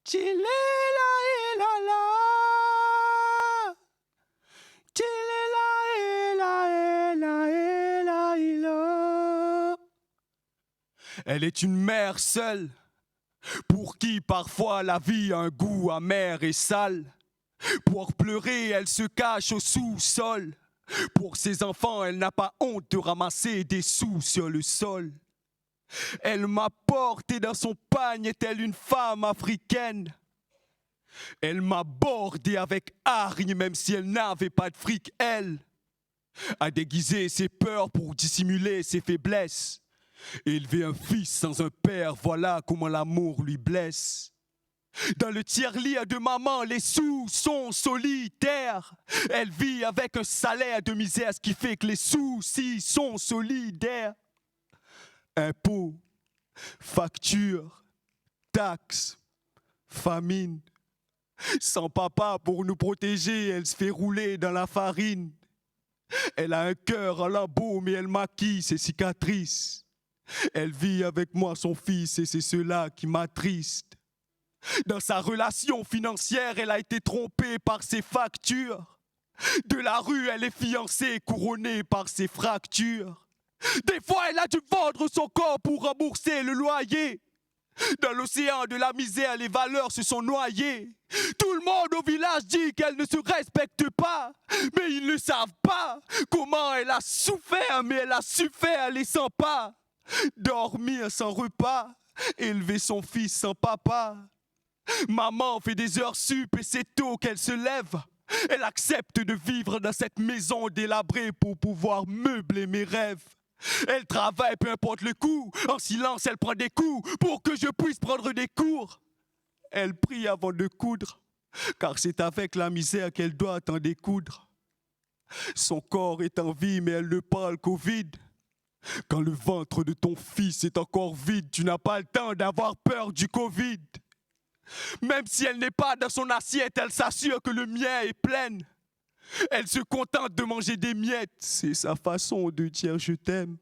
Tchilela et la la. Tchilela et la et la. Elle est une mère seule, pour qui parfois la vie a un goût amer et sale. Pour pleurer, elle se cache au sous-sol. Pour ses enfants, elle n'a pas honte de ramasser des sous sur le sol. Elle m'a porté dans son pagne telle une femme africaine. Elle m'a bordé avec hargne même si elle n'avait pas de fric, elle. A déguisé ses peurs pour dissimuler ses faiblesses. Élever un fils sans un père, voilà comment l'amour lui blesse. Dans le tiers-lit de maman, les sous sont solitaires. Elle vit avec un salaire de misère, ce qui fait que les soucis sont solidaires. Impôts, factures, taxes, famine. Sans papa pour nous protéger, elle se fait rouler dans la farine. Elle a un cœur en lambeaux, mais elle maquille ses cicatrices. Elle vit avec moi son fils et c'est cela qui m'attriste. Dans sa relation financière, elle a été trompée par ses factures. De la rue, elle est fiancée, couronnée par ses fractures. Des fois, elle a dû vendre son corps pour rembourser le loyer. Dans l'océan de la misère, les valeurs se sont noyées. Tout le monde au village dit qu'elle ne se respecte pas. Mais ils ne savent pas comment elle a souffert, mais elle a su faire les 100 pas. Dormir sans repas, élever son fils sans papa. Maman fait des heures sup et c'est tôt qu'elle se lève. Elle accepte de vivre dans cette maison délabrée pour pouvoir meubler mes rêves. Elle travaille peu importe le coût. En silence, elle prend des coups pour que je puisse prendre des cours. Elle prie avant de coudre, car c'est avec la misère qu'elle doit en découdre. Son corps est en vie, mais elle ne parle qu'au vide. Quand le ventre de ton fils est encore vide, tu n'as pas le temps d'avoir peur du Covid. Même si elle n'est pas dans son assiette, elle s'assure que le mien est plein. Elle se contente de manger des miettes, c'est sa façon de dire je t'aime.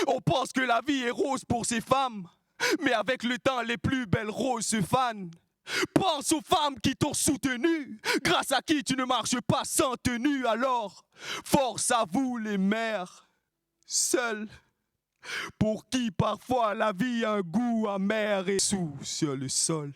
On pense que la vie est rose pour ces femmes, mais avec le temps, les plus belles roses se fanent. Pense aux femmes qui t'ont soutenu, grâce à qui tu ne marches pas sans tenue. Alors, force à vous les mères, seules, pour qui parfois la vie a un goût amer et sous sur le sol.